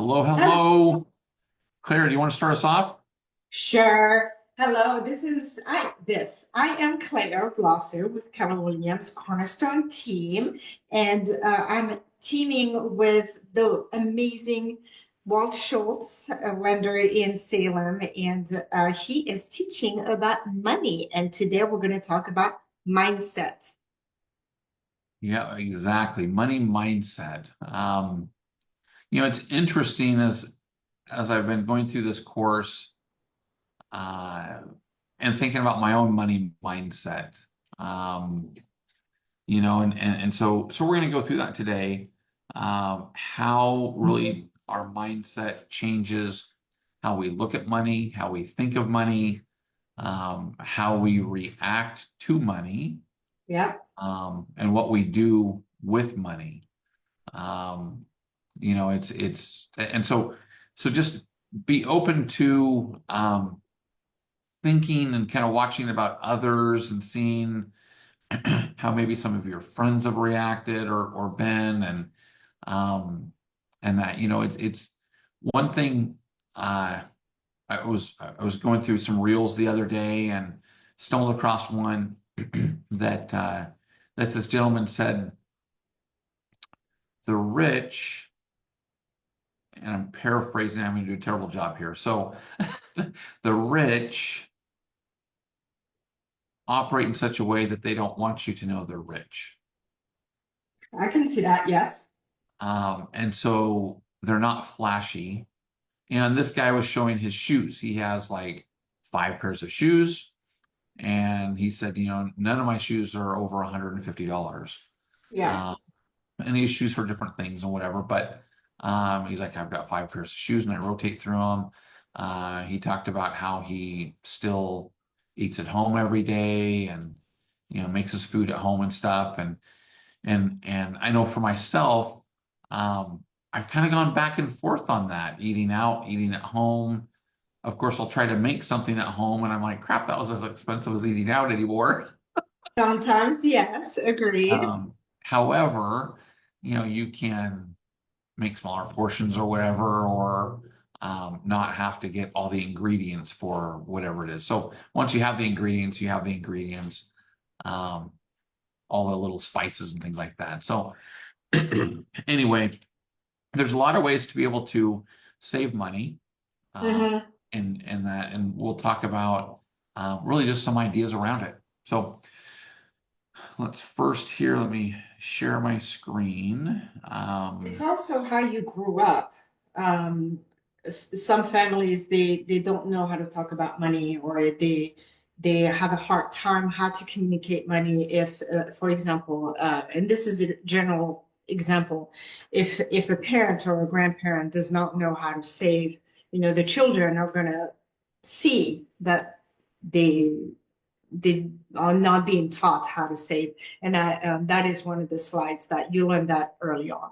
Hello, Hel- hello. Claire, do you want to start us off? Sure. Hello, I am Claire Blosser with Keller Williams Cornerstone Team, and I'm teaming with the amazing Walt Schultz, a lender in Salem, and he is teaching about money. And today we're going to talk about mindset. Yeah, exactly. Money mindset. It's interesting as I've been going through this course uh, and thinking about my own money mindset. Um, and so we're going to go through that today. How really our mindset changes how we look at money, how we think of money, how we react to money Yeah. and what we do with money. Um, and so just be open to thinking and kind of watching about others and seeing how maybe some of your friends have reacted or been um, and that it's one thing. I was going through some reels the other day and stumbled across one that this gentleman said the rich, and I'm paraphrasing, I'm going to do a terrible job here. So the rich operate in such a way that they don't want you to know they're rich. I can see that. Yes. And so they're not flashy. And this guy was showing his shoes. He has like 5 pairs of shoes. And he said, none of my shoes are over $150. Yeah. Um, and he has shoes for different things and whatever. But he's like, I've got 5 pairs of shoes and I rotate through them. He talked about how he still eats at home every day and makes his food at home and stuff. And I know for myself, I've kind of gone back and forth on that, eating out, eating at home. Of course, I'll try to make something at home, and I'm like, crap, that was as expensive as eating out anymore. Sometimes, yes. Agreed. However, you can make smaller portions or whatever, or not have to get all the ingredients for whatever it is. So once you have the ingredients, you have the ingredients, um, all the little spices and things like that. So anyway, there's a lot of ways to be able to save money, uh, Hmm. and we'll talk about really just some ideas around it. So let's first here, let me share my screen. It's also how you grew up. Um, some families they don't know how to talk about money, or they have a hard time how to communicate money. If, for example, and this is a general example, if a parent or a grandparent does not know how to save, the children are gonna see that they they are not being taught how to save, and that is one of the slides that you learn that early on.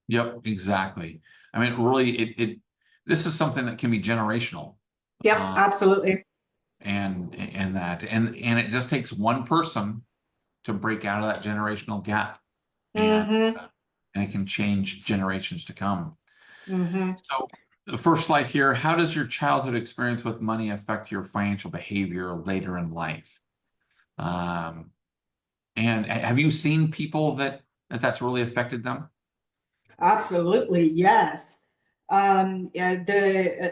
Yep, exactly. I mean, really, this is something that can be generational, Yep, uh, absolutely. and it just takes one person to break out of that generational gap, and Mm-hmm. uh, and it can change generations to come. Mm-hmm. So the first slide here, how does your childhood experience with money affect your financial behavior later in life? Um, and have you seen people that's really affected them? Absolutely, yes. Yeah,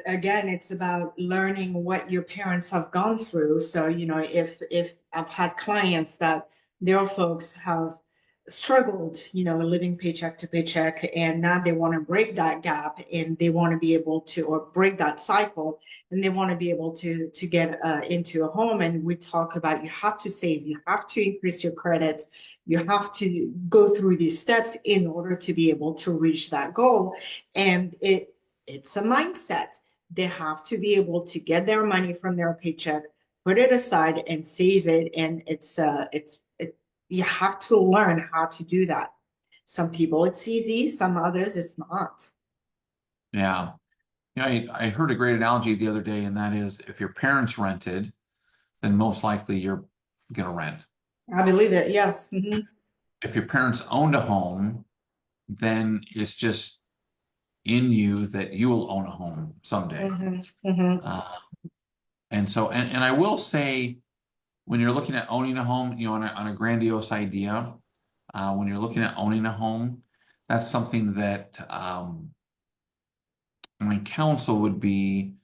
again, it's about learning what your parents have gone through. So, if I've had clients that their folks have struggled, living paycheck to paycheck, and now they want to break that gap and they want to be able to, or break that cycle, and they want to be able to get into a home. And we talk about you have to save, you have to increase your credit, you have to go through these steps in order to be able to reach that goal. And it's a mindset. They have to be able to get their money from their paycheck, put it aside and save it. And you have to learn how to do that. Some people it's easy, some others it's not. Yeah. Yeah, I heard a great analogy the other day, and that is if your parents rented, then most likely you're going to rent. I believe it. Yes. Hmm. If your parents owned a home, then it's just in you that you will own a home someday. Hmm. Hmm. Uh, and so, and I will say, when you're looking at owning a home, you know, on a grandiose idea, when you're looking at owning a home, that's something that my counsel would be,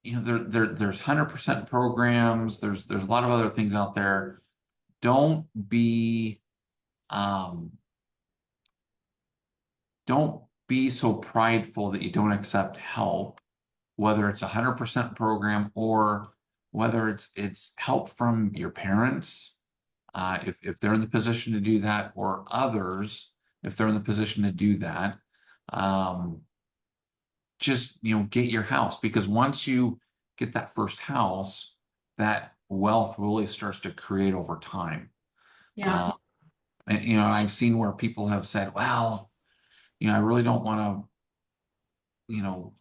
you know, there's 100% programs, there's a lot of other things out there. Don't be um, don't be so prideful that you don't accept help, whether it's a 100% program or whether it's help from your parents, if they're in the position to do that, or others, if they're in the position to do that. Um, just, you know, get your house, because once you get that first house, that wealth really starts to create over time. Yeah. Uh, and, you know, I've seen where people have said, well, you know, I really don't want to, you know,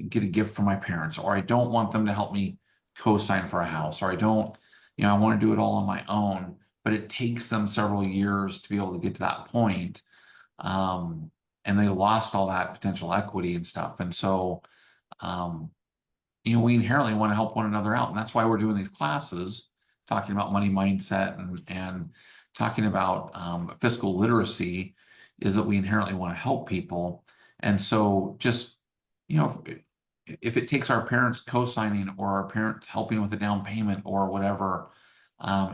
get a gift from my parents, or I don't want them to help me co-sign for a house, or I don't, you know, I want to do it all on my own. But it takes them several years to be able to get to that point. Um, and they lost all that potential equity and stuff. And so, um, you know, we inherently want to help one another out. And that's why we're doing these classes, talking about money mindset and talking about fiscal literacy, is that we inherently want to help people. And so just, you know, if it takes our parents co-signing or our parents helping with the down payment or whatever,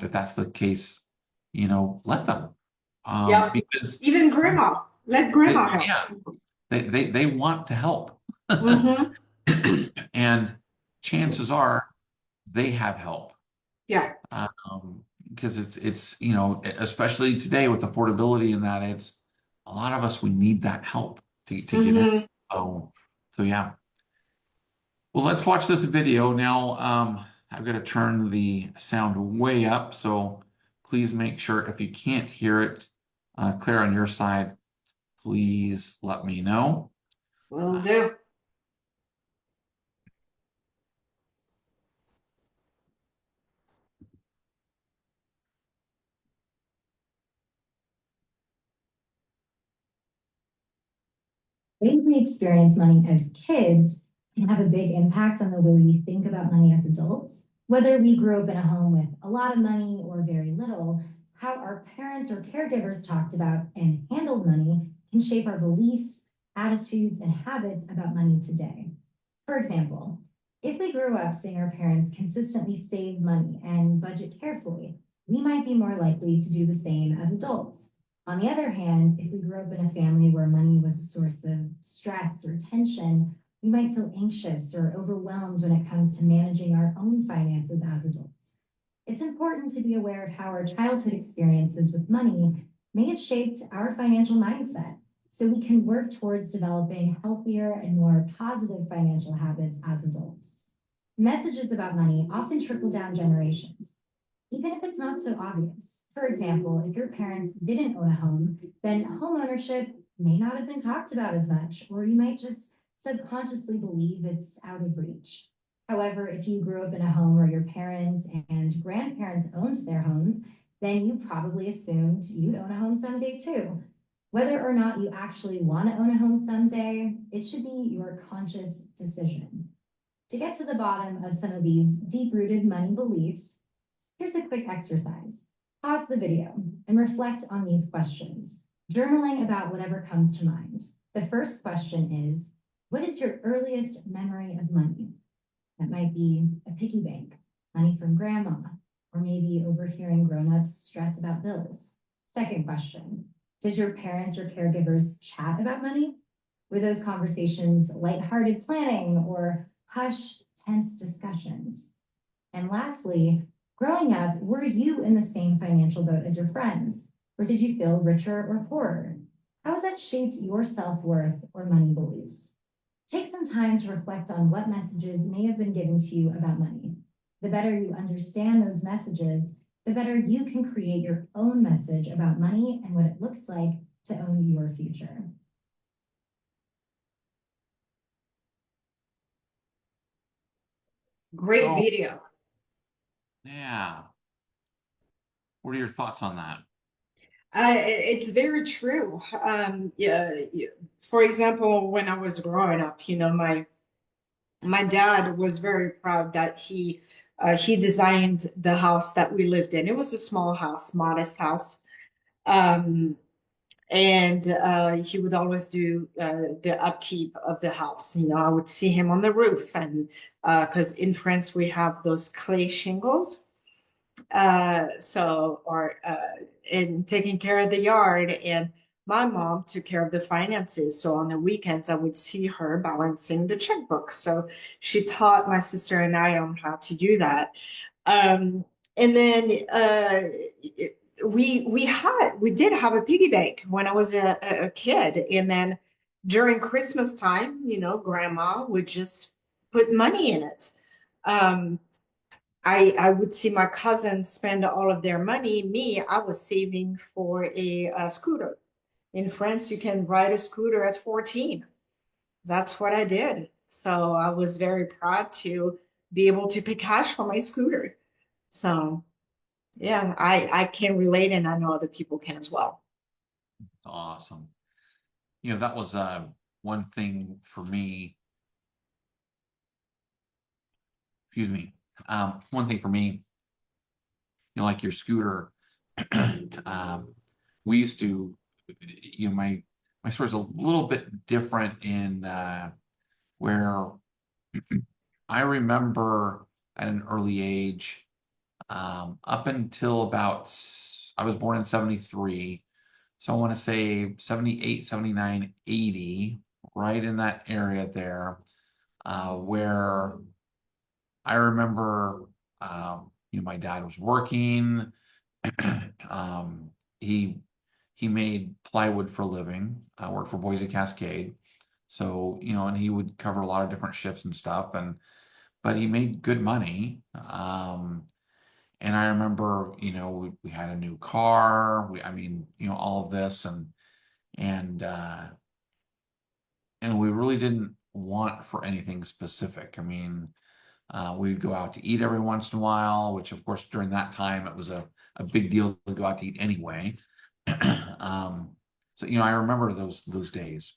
if that's the case, you know, let them. Yep. Because Even grandma. Let grandma help. yeah, they want to help. Hmm. And chances are they have help. Yeah. Because it's you know, especially today with affordability and that, it's a lot of us, we need that help to get in. Hmm. So so yeah. Well, let's watch this video now. I've got to turn the sound way up, so please make sure if you can't hear it clear on your side, please let me know. Will do. Ways we experience money as kids can have a big impact on the way we think about money as adults. Whether we grew up in a home with a lot of money or very little, how our parents or caregivers talked about and handled money can shape our beliefs, attitudes, and habits about money today. For example, if we grew up seeing our parents consistently save money and budget carefully, we might be more likely to do the same as adults. On the other hand, if we grew up in a family where money was a source of stress or tension, we might feel anxious or overwhelmed when it comes to managing our own finances as adults. It's important to be aware of how our childhood experiences with money may have shaped our financial mindset, so we can work towards developing healthier and more positive financial habits as adults. Messages about money often trickle down generations, even if it's not so obvious. For example, if your parents didn't own a home, then home ownership may not have been talked about as much, or you might just subconsciously believe it's out of reach. However, if you grew up in a home where your parents and grandparents owned their homes, then you probably assumed you'd own a home someday too. Whether or not you actually want to own a home someday, it should be your conscious decision. To get to the bottom of some of these deep rooted money beliefs, here's a quick exercise. Pause the video and reflect on these questions, journaling about whatever comes to mind. The first question is, what is your earliest memory of money? That might be a piggy bank, money from grandma, or maybe overhearing grown-ups stress about bills. Second question, did your parents or caregivers chat about money? Were those conversations lighthearted planning or hushed, tense discussions? And lastly, growing up, were you in the same financial boat as your friends? Or did you feel richer or poorer? How has that shaped your self worth or money beliefs? Take some time to reflect on what messages may have been given to you about money. The better you understand those messages, the better you can create your own message about money and what it looks like to own your future. Great So video. yeah, what are your thoughts on that? It's very true. Yeah, for example, when I was growing up, my dad was very proud that he designed the house that we lived in. It was a small house, modest house. Um, and he would always do the upkeep of the house. I would see him on the roof, and because in France we have those clay shingles, or in taking care of the yard. And my mom took care of the finances. So on the weekends, I would see her balancing the checkbook. So she taught my sister and I on how to do that. Um, and then we did have a piggy bank when I was a kid. And then during Christmas time, grandma would just put money in it. Um, I would see my cousins spend all of their money. Me, I was saving for a scooter. In France, you can ride a scooter at 14. That's what I did. So I was very proud to be able to pay cash for my scooter. So yeah, I can relate, and I know other people can as well. Awesome. That was one thing for me. Excuse me. One thing for me, like your scooter, um, we used to, my story's a little bit different in where I remember at an early age, up until I was born in 73. So I want to say 78, 79, 80, right in that area there, where I remember, my dad was working. um, he he made plywood for a living. I worked for Boise Cascade, so and he would cover a lot of different shifts and stuff, but he made good money. And I remember, we had a new car. I mean, all of this, and uh, and we really didn't want for anything specific. I mean, we'd go out to eat every once in a while, which of course during that time it was a big deal to go out to eat anyway. um, so I remember those days.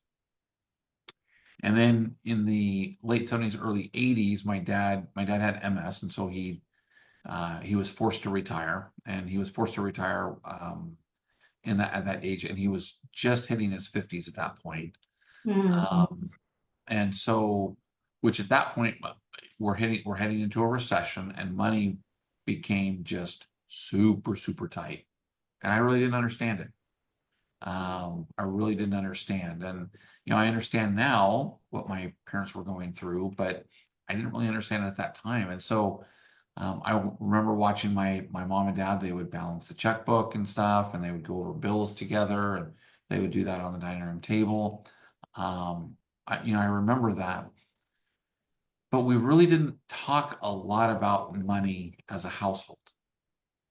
And then in the late 70s, early 80s, my dad had MS, and so he was forced to retire, and he was forced to retire at that age, and he was just hitting his 50s at that point. Mm. Um, and so, which at that point we're heading into a recession, and money became just super super tight, and I really didn't understand it. I really didn't understand, and I understand now what my parents were going through, but I didn't really understand it at that time. And so I remember watching my mom and dad. They would balance the checkbook and stuff, and they would go over bills together, and they would do that on the dining room table. I remember that, but we really didn't talk a lot about money as a household.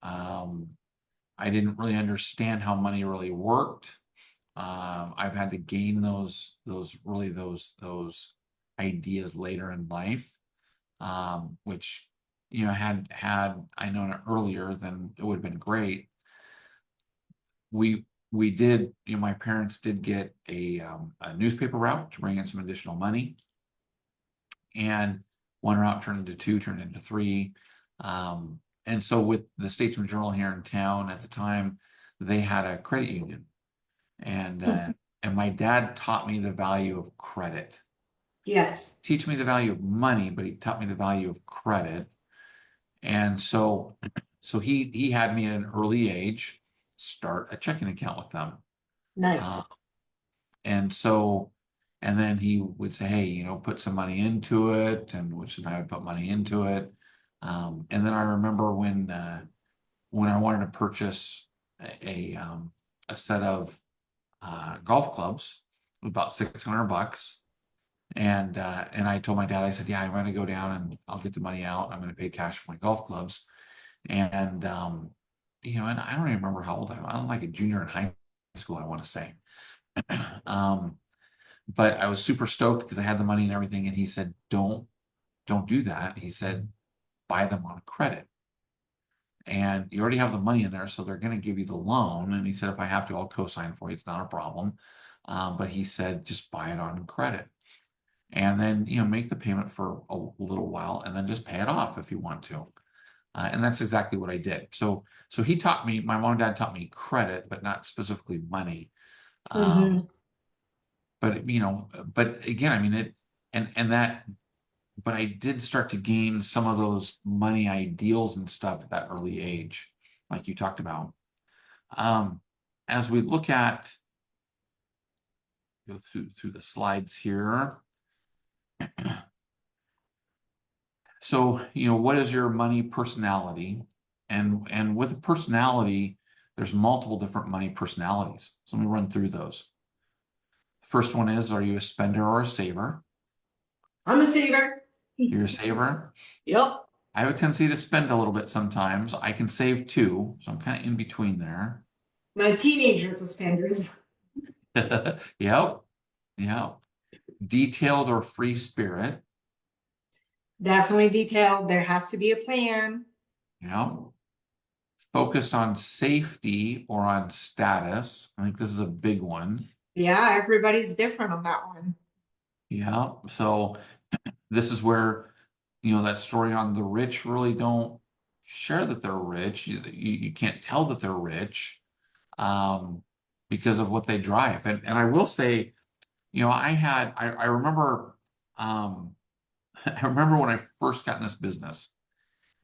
Um, I didn't really understand how money really worked. I've had to gain those ideas later in life, which had I known it earlier, then it would have been great. We did, my parents did get a newspaper route to bring in some additional money, and one route turned into two, turned into three. And so with the Statesman Journal here in town at the time, they had a credit union, and my dad taught me the value of credit. Yes. Teach me the value of money, but he taught me the value of credit. And so he had me at an early age start a checking account with them. Uh, Nice. and so and then he would say, hey, put some money into it, and which then I would put money into it. And then I remember when I wanted to purchase a set of golf clubs, about $600. And I told my dad, I said, yeah, I'm going to go down and I'll get the money out. I'm going to pay cash for my golf clubs. And and I don't even remember how old I am. I'm like a junior in high school, I want to say. um, but I was super stoked because I had the money and everything. And he said, don't do that. He said, buy them on credit. and you already have the money in there, so they're going to give you the loan. And he said, if I have to, I'll co-sign for you. It's not a problem. But he said, just buy it on credit. And then, make the payment for a little while and then just pay it off if you want to. And that's exactly what I did. So he taught me, my mom and dad taught me credit, but not specifically money. Mm-hmm. But, but again, I mean, but I did start to gain some of those money ideals and stuff at that early age, like you talked about. As we look at, go through the slides here. So, what is your money personality? And with a personality, there's multiple different money personalities. So let me run through those. First one is, are you a spender or a saver? I'm a saver. You're a saver? Yep. I have a tendency to spend a little bit sometimes. I can save too, so I'm kind of in between there. My teenagers are spenders. Yep. Yeah. Detailed or free spirit. Definitely detailed. There has to be a plan. Yeah. Focused on safety or on status. I think this is a big one. Yeah, everybody's different on that one. Yeah. So this is where, that story on the rich really don't share that they're rich. You can't tell that they're rich because of what they drive. And I will say, I remember, I remember when I first got in this business,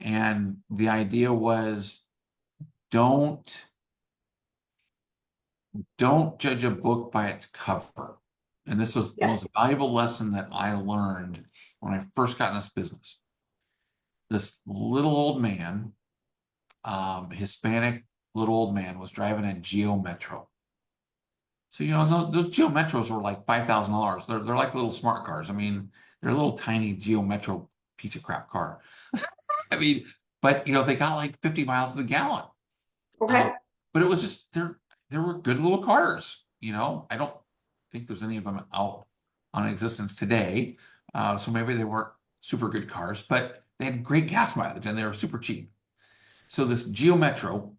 and the idea was don't judge a book by its cover. And this was the Yeah. most valuable lesson that I learned when I first got in this business. This little old man, Hispanic little old man, was driving a Geo Metro. So, those Geo Metros were like $5,000. They're like little smart cars. I mean, they're a little tiny Geo Metro piece of crap car. I mean, but they got like 50 miles to the gallon. Okay. But it was just there were good little cars. I don't think there's any of them out on existence today. So maybe they weren't super good cars, but they had great gas mileage and they were super cheap. So this Geo Metro,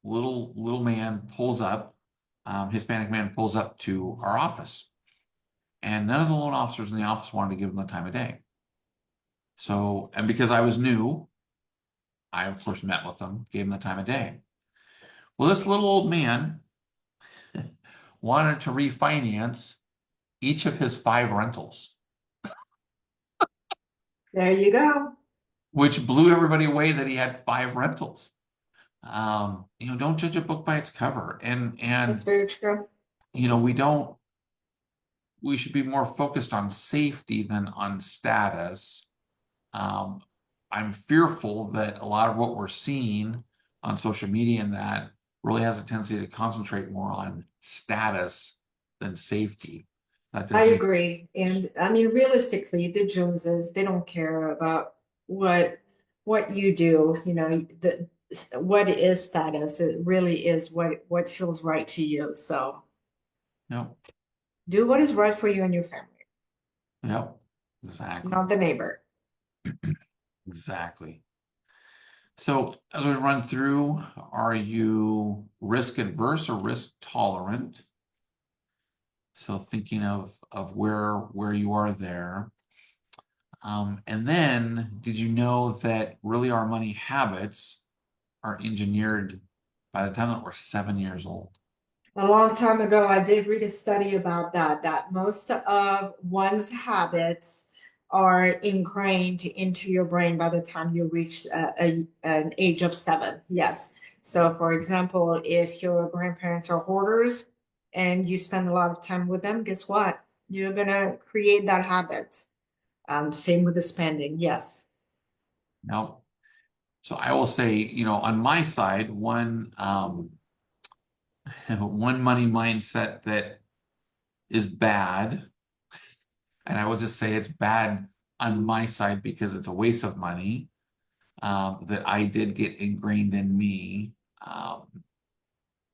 little man pulls up, Hispanic man pulls up to our office, and none of the loan officers in the office wanted to give him the time of day. So, and because I was new, I of course met with them, gave him the time of day. Well, this little old man wanted to refinance each of his 5 rentals, There you go. which blew everybody away that he had 5 rentals. Don't judge a book by its cover. That's very true. We should be more focused on safety than on status. I'm fearful that a lot of what we're seeing on social media and that really has a tendency to concentrate more on status than safety. I agree. And I mean, realistically, the Joneses, they don't care about what you do, what is status. It really is what feels right to you. So No. do what is right for you and your family, Yep. Exactly. not the neighbor. Exactly. So as we run through, are you risk adverse or risk tolerant? So thinking of where you are there. And then did you know that really our money habits are engineered by the time that we're 7 years old? A long time ago, I did read a study about that most of one's habits are ingrained into your brain by the time you reach an age of 7. Yes. So, for example, if your grandparents are hoarders and you spend a lot of time with them, guess what? You're gonna create that habit. Same with the spending. Yes. No. So I will say, on my side, one money mindset that is bad, and I will just say it's bad on my side because it's a waste of money, that I did get ingrained in me.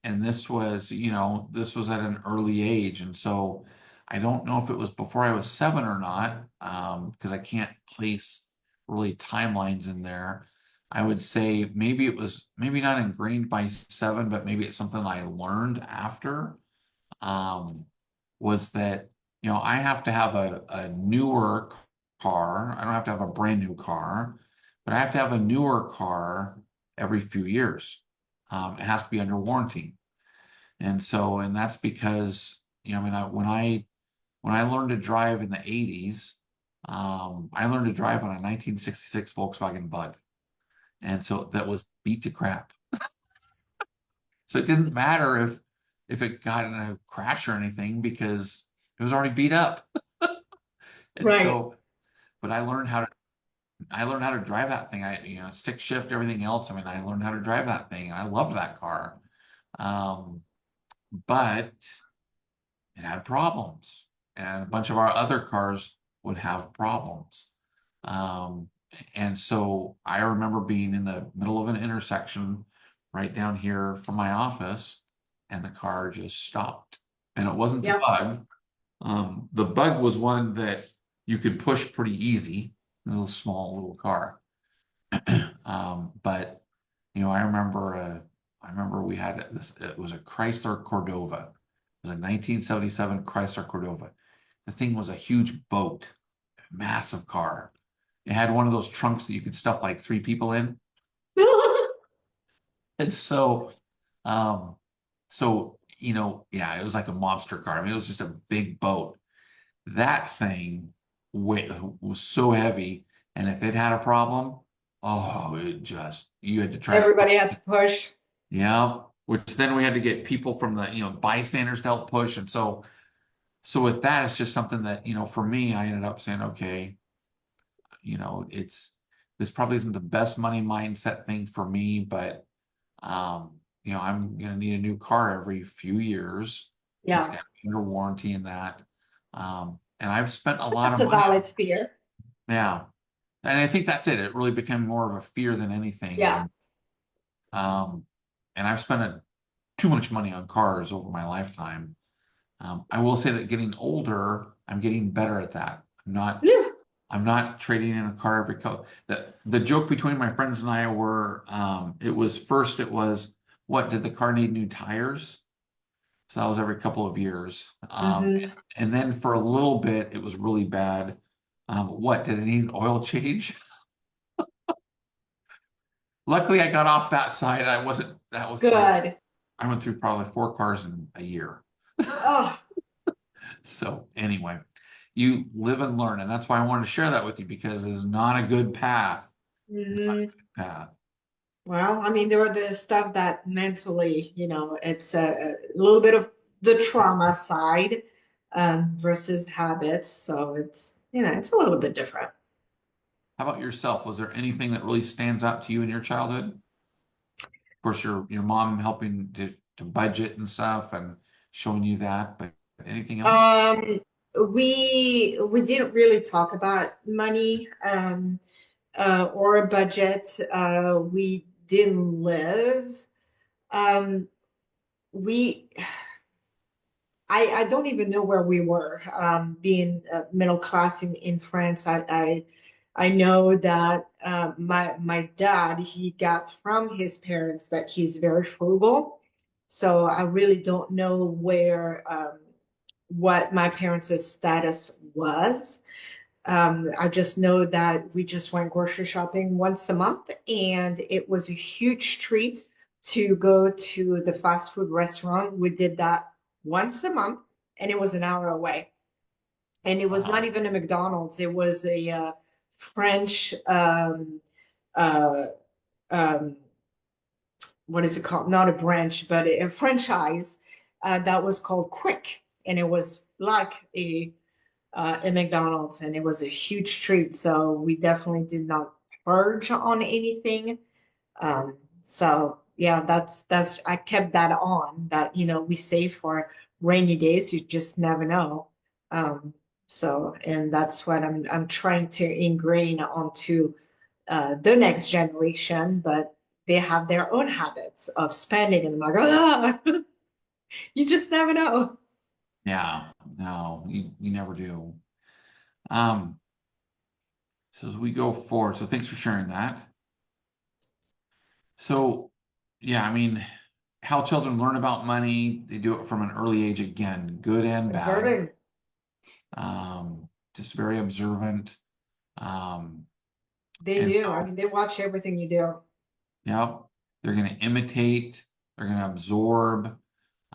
And this was at an early age. And so I don't know if it was before I was 7 or not, because I can't place really timelines in there. I would say maybe it was maybe not ingrained by 7, but maybe it's something I learned after. Um, was that I have to have a newer car. I don't have to have a brand new car, but I have to have a newer car every few years. It has to be under warranty. And that's because, I mean, when I learned to drive in the 80s, I learned to drive on a 1966 Volkswagen Bug. And so that was beat to crap. So it didn't matter if it got in a crash or anything because it was already beat up. And Right. so, but I learned how to drive that thing. Stick shift, everything else. I mean, I learned how to drive that thing and I loved that car. Um, but it had problems, and a bunch of our other cars would have problems. Um, and so I remember being in the middle of an intersection right down here from my office, and the car just stopped. And it wasn't the Yep. bug. The bug was one that you could push pretty easy. It was a small little car. But I remember we had this. It was a Chrysler Cordova. It was a 1977 Chrysler Cordova. The thing was a huge boat, massive car. It had one of those trunks that you could stuff like 3 people in. And um, yeah, it was like a mobster car. I mean, it was just a big boat. That thing was so heavy, and if it had a problem, oh, you had to try to Everybody push. had to push. Yeah, which then we had to get people from the, bystanders to help push. And so with that, it's just something that, for me, I ended up saying, okay, this probably isn't the best money mindset thing for me, but I'm gonna need a new car every few years. It's Yeah, got to be under warranty and that. And I've spent a lot that's of a money. valid fear. Yeah. And I think that's it. It really became more of a fear than anything. Yeah. Um, and I've spent too much money on cars over my lifetime. I will say that getting older, I'm getting better at that. Yeah. I'm not trading in a car every co the joke between my friends and I were it was what did the car need new tires? So that was every couple of years. Hmm. And then for a little bit it was really bad. What did it need an oil change? Luckily I got off that side. I wasn't that was like Good. I went through probably 4 cars in a year. Oh, So anyway, you live and learn, and that's why I wanted to share that with you because it's not a good path. Not a hmm. good path. Well, I mean, there were the stuff that mentally, it's a little bit of the trauma side versus habits. So it's a little bit different. How about yourself? Was there anything that really stands out to you in your childhood? Of course, your mom helping to budget and stuff and showing you that, but anything else? Um, we didn't really talk about money or a budget. We didn't live. Um, we I don't even know where we were. Being middle class in France, I know that my dad, he got from his parents that he's very frugal. So I really don't know where what my parents' status was. I just know that we just went grocery shopping once a month, and it was a huge treat to go to the fast food restaurant. We did that once a month, and it was an hour away. And it was not Wow. even a McDonald's, it was a French, uh, um, what is it called? Not a branch, but a franchise that was called Quick. And it was like a McDonald's, and it was a huge treat. So we definitely did not purge on anything. So yeah, that's I kept that on that we save for rainy days. You just never know. Um, and that's what I'm trying to ingrain onto the next generation, but they have their own habits of spending, and I'm like, ah, you just never know. Yeah, no, you never do. Um, so as we go forward, so thanks for sharing that. So, yeah, I mean, how children learn about money, they do it from an early age again, good and bad. Observing. Just very observant. Um, They and do. I so, mean, they watch everything you do. yep, they're going to imitate, they're going to absorb,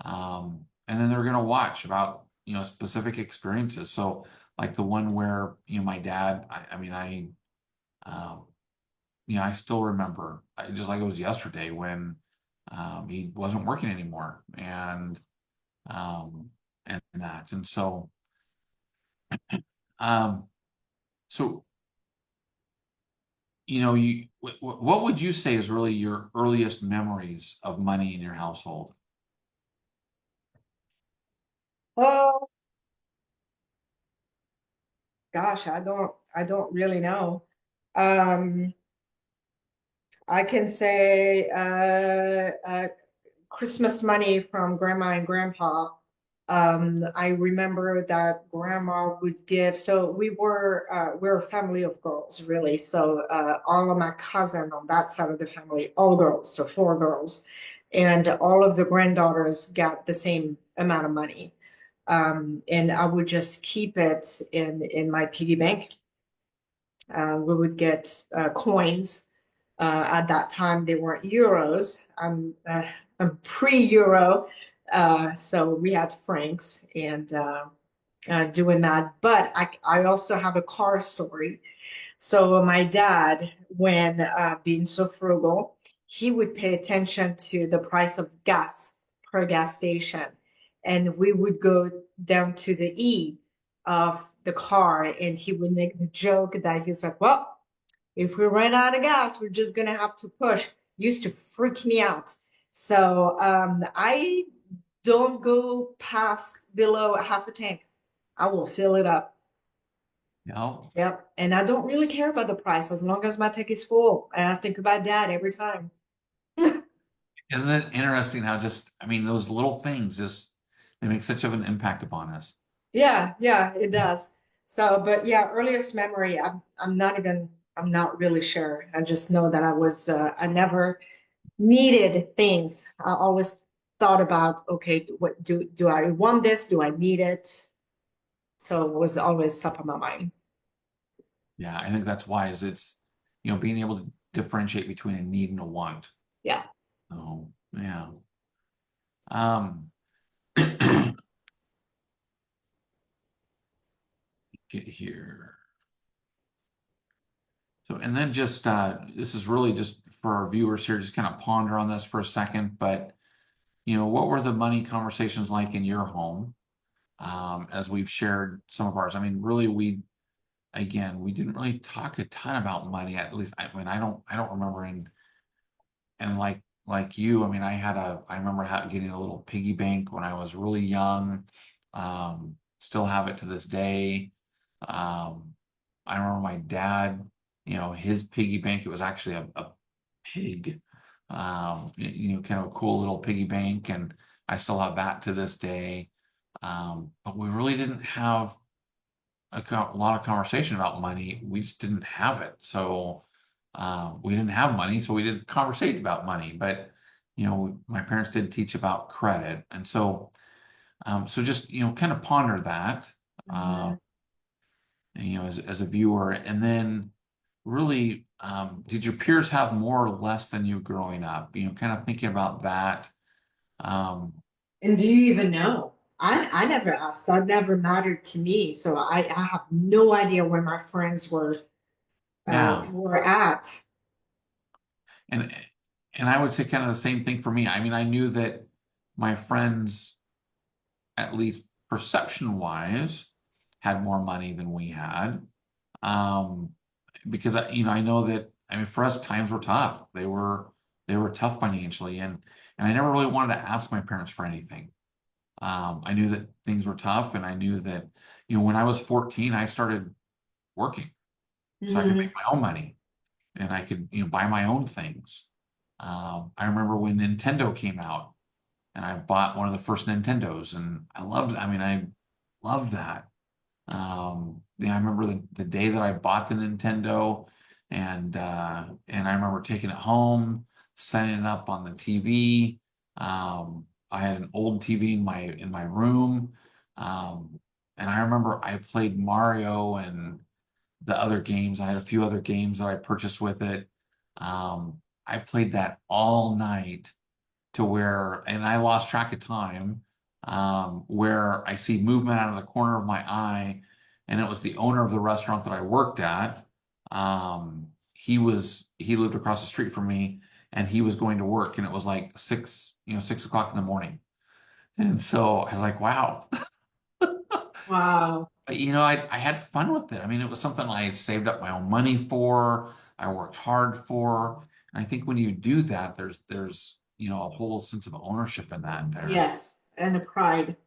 and then they're going to watch about, specific experiences. So, like the one where, my dad, I mean, um, I still remember, just like it was yesterday when he wasn't working anymore, um, and that, and um, so what would you say is really your earliest memories of money in your household? Oh gosh, I don't really know. Um, I can say Christmas money from grandma and grandpa. I remember that grandma would give. So we're a family of girls, really. So all of my cousin on that side of the family, all girls, so four girls, and all of the granddaughters got the same amount of money. And I would just keep it in my piggy bank. We would get coins. At that time, they weren't euros. I'm pre-euro, so we had francs and doing that. But I also have a car story. So my dad, when being so frugal, he would pay attention to the price of gas per gas station, and we would go down to the E of the car, and he would make the joke that he was like, "Well, if we run out of gas, we're just gonna have to push." Used to freak me out. So I don't go past below a half a tank. I will fill it up. You know, Yep. And I don't really care about the price as long as my tank is full. And I think about dad every time. isn't it interesting how just, I mean, those little things just they make such of an impact upon us. Yeah, yeah, it does. So, but yeah, earliest memory, I'm not really sure. I just know that I never needed things. I always thought about, okay, what do I want this? Do I need it? So it was always top of my mind. Yeah, I think that's wise. It's, being able to differentiate between a need and a want. Yeah. Oh, yeah. Um, get here. So, and then just this is really just for our viewers here, just kind of ponder on this for a second. But, what were the money conversations like in your home? As we've shared some of ours. I mean, really, we didn't really talk a ton about money. At least, I mean, I don't remember and like you, I mean, I remember getting a little piggy bank when I was really young. Still have it to this day. Um, I remember my dad, his piggy bank, it was actually a pig, kind of a cool little piggy bank, and I still have that to this day. But we really didn't have a lot of conversation about money. We just didn't have it. So we didn't have money, so we didn't conversate about money. But my parents did teach about credit, and so just kind of ponder that, uh, Mhm. as a viewer, and then really, did your peers have more or less than you growing up? Kind of thinking about that. Um, And do you even know? I never asked. That never mattered to me. So I have no idea where my friends yeah, were at. and and I would say kind of the same thing for me. I mean, I knew that my friends, at least perception wise, had more money than we had. Um, because I know that, I mean, for us, times were tough. They were tough financially, and I never really wanted to ask my parents for anything. I knew that things were tough, and I knew that, when I was 14, I started working so I could make Mhm. my own money and I could, buy my own things. I remember when Nintendo came out and I bought one of the first Nintendos and I mean, I loved that. I remember the day that I bought the Nintendo and I remember taking it home. setting it up on the TV. I had an old TV in my room. And I remember I played Mario and the other games. I had a few other games that I purchased with it. I played that all night to where, and I lost track of time, where I see movement out of the corner of my eye, and it was the owner of the restaurant that I worked at. He lived across the street from me, and he was going to work, and it was like 6 o'clock in the morning. And so I was like, wow. Wow. But I had fun with it. I mean, it was something I had saved up my own money for, I worked hard for. And I think when you do that, there's a whole sense of ownership in that there. Yes, and a pride.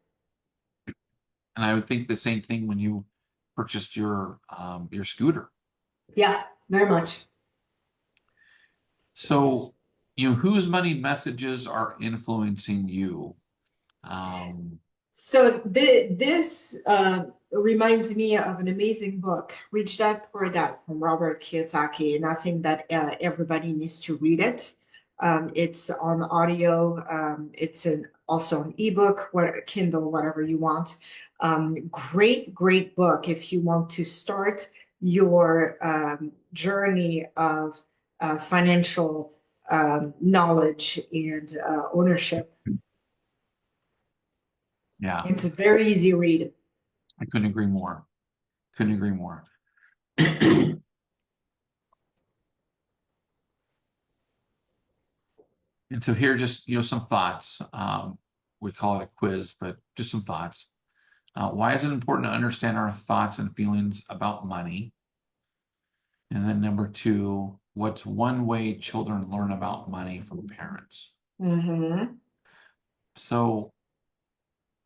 And I would think the same thing when you purchased your scooter. Yeah, very much. So, whose money messages are influencing you? Um, So this reminds me of an amazing book, Rich Dad Poor Dad from Robert Kiyosaki, and I think that everybody needs to read it. It's on audio. It's also an ebook, Kindle, whatever you want. Great, great book if you want to start your journey of financial knowledge and ownership. yeah, It's a very easy read. I couldn't agree more. Couldn't agree more. And so here, just some thoughts. We call it a quiz, but just some thoughts. Why is it important to understand our thoughts and feelings about money? And then number two, what's one way children learn about money from parents? Mhm. So,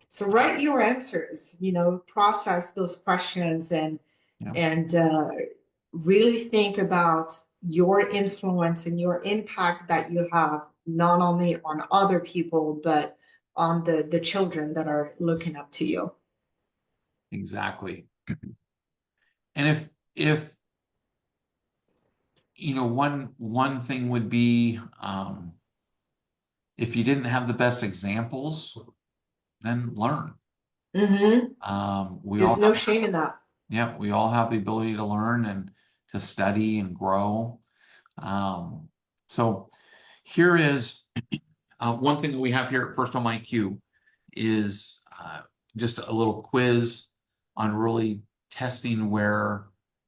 So write your answers, process those questions yeah, and really think about your influence and your impact that you have not only on other people but on the children that are looking up to you. exactly. And if one thing would be, if you didn't have the best examples, then learn. Hmm. We There's all no shame in that. Yeah, we all have the ability to learn and to study and grow. Um, so here is one thing that we have here at First Home IQ is just a little quiz on really testing where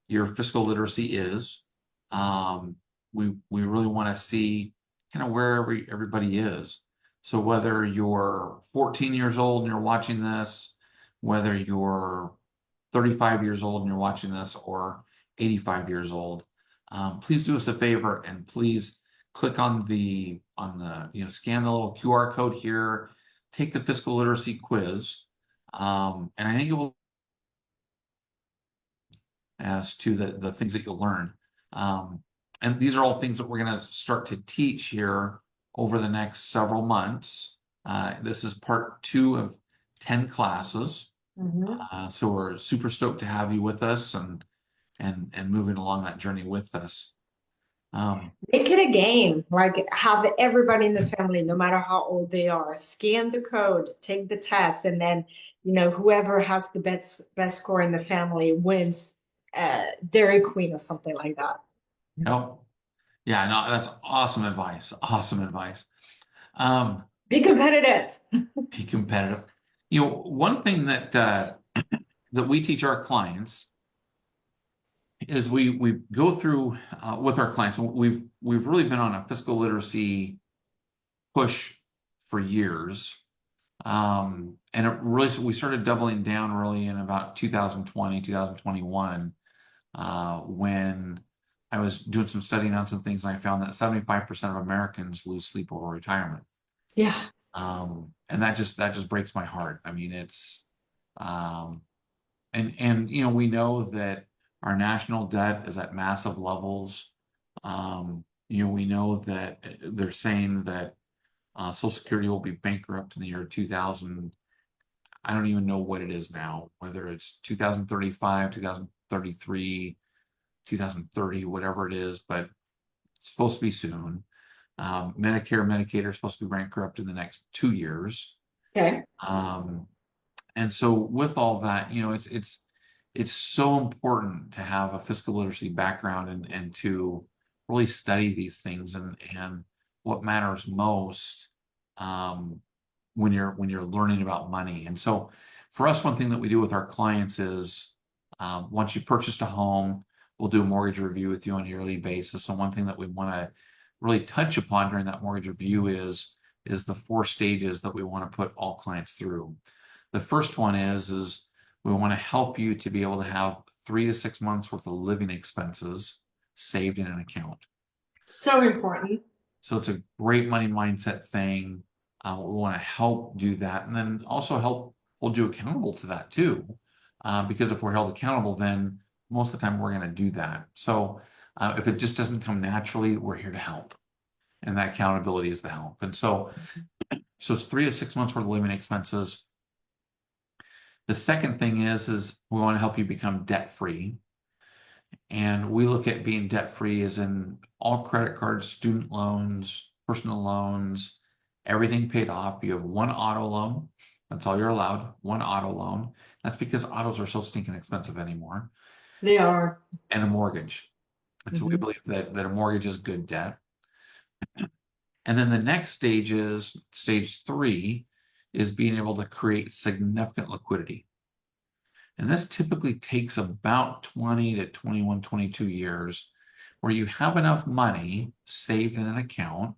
your fiscal literacy is. Um, we really want to see kind of where everybody is. So whether you're 14 years old and you're watching this, whether you're 35 years old and you're watching this, or 85 years old, please do us a favor and please click on scan the little QR code here, take the fiscal literacy quiz, and I think it will as to the things that you'll learn. And these are all things that we're going to start to teach here over the next several months. This is part 2 of 10 classes. Mhm. So we're super stoked to have you with us and moving along that journey with us. Make it a game, like have everybody in the family, no matter how old they are, scan the code, take the test, and then, whoever has the best score in the family wins Dairy Queen or something like that. Yep. Yeah, no, that's awesome advice. Awesome advice. Um, Be competitive. be competitive. One thing that we teach our clients is we go through with our clients. We've really been on a fiscal literacy push for years. And we started doubling down really in about 2020, 2021, when I was doing some studying on some things and I found that 75% of Americans lose sleep over retirement. Yeah. And that just breaks my heart. I mean, um, and we know that our national debt is at massive levels. We know that they're saying that Social Security will be bankrupt in the year 2000. I don't even know what it is now, whether it's 2035, 2033, 2030, whatever it is, but it's supposed to be soon. Medicare, Medicaid are supposed to be bankrupt in the next 2 years. Okay. And so with all that, it's so important to have a fiscal literacy background and to really study these things and what matters most when you're learning about money. And so for us, one thing that we do with our clients is once you purchased a home, we'll do a mortgage review with you on a yearly basis. And one thing that we want to really touch upon during that mortgage review is the 4 stages that we want to put all clients through. The first one is we want to help you to be able to have 3 to 6 months worth of living expenses saved in an account. So important. So it's a great money mindset thing. We want to help do that, and then also help hold you accountable to that too. Because if we're held accountable, then most of the time we're going to do that. So if it just doesn't come naturally, we're here to help. And that accountability is the help. And so it's 3 to 6 months worth of living expenses. The second thing is we want to help you become debt-free. And we look at being debt-free as in all credit cards, student loans, personal loans, everything paid off. You have one auto loan. That's all you're allowed, one auto loan. That's because autos are so stinking expensive anymore. They are. And a mortgage. And so we believe that a mortgage is good debt. And then the next stage is stage 3 is being able to create significant liquidity. And this typically takes about 20 to 21, 22 years where you have enough money saved in an account,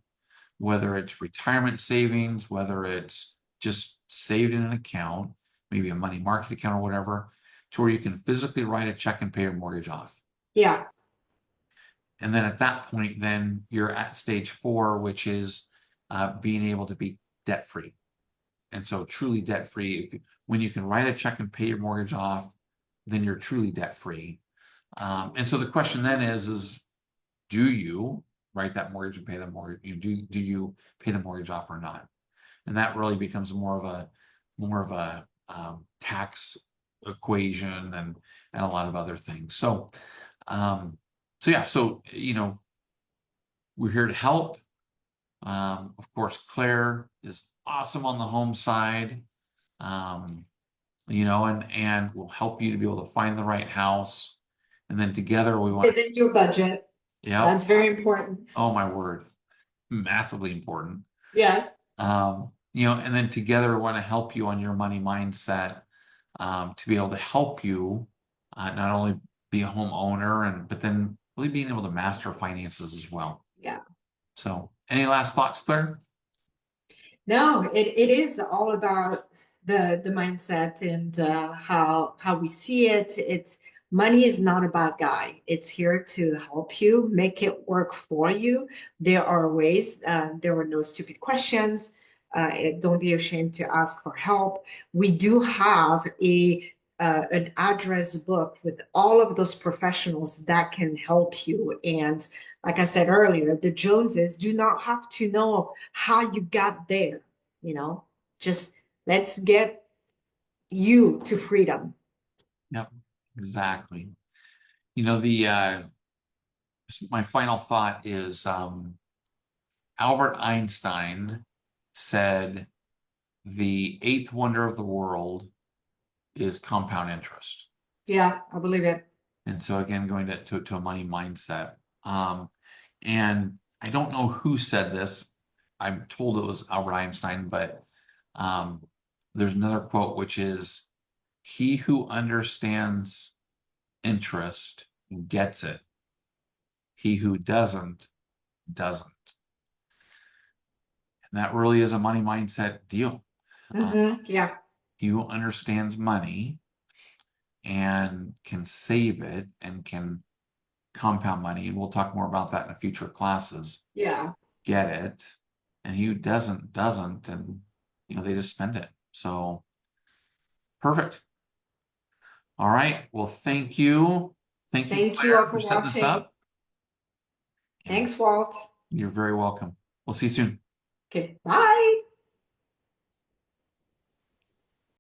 whether it's retirement savings, whether it's just saved in an account, maybe a money market account or whatever, to where you can physically write a check and pay your mortgage off. Yeah. And then at that point, then you're at stage 4, which is being able to be debt-free. And so truly debt-free, when you can write a check and pay your mortgage off, then you're truly debt-free. And so the question then is do you write that mortgage and pay the mortgage? Do you pay the mortgage off or not? And that really becomes more of a tax equation and a lot of other things. So yeah, we're here to help. Of course, Claire is awesome on the home side, and we'll help you to be able to find the right house. And then together we want Within your budget. Yeah. That's very important. Oh my word. Massively important. Yes. And then together we want to help you on your money mindset, to be able to help you not only be a homeowner but then really being able to master finances as well. Yeah. So any last thoughts, Claire? No, it is all about the mindset and how we see it. It's money is not a bad guy. It's here to help you make it work for you. There are ways. There are no stupid questions. Don't be ashamed to ask for help. We do have an address book with all of those professionals that can help you. And like I said earlier, the Joneses do not have to know how you got there. Just let's get you to freedom. Yep, exactly. My final thought is Albert Einstein said the 8th wonder of the world is compound interest. Yeah, I believe it. And so again, going to a money mindset. And I don't know who said this. I'm told it was Albert Einstein, but there's another quote, which is, he who understands interest gets it. He who doesn't. And that really is a money mindset deal. Yeah. He who understands money and can save it and can compound money, and we'll talk more about that in future classes. Yeah. Get it. And he who doesn't, and they just spend it. So perfect. All right. Well, thank you. Thank you, Thank Claire, you all for setting this watching. up. Thanks, Walt. You're very welcome. We'll see you soon. Okay, bye.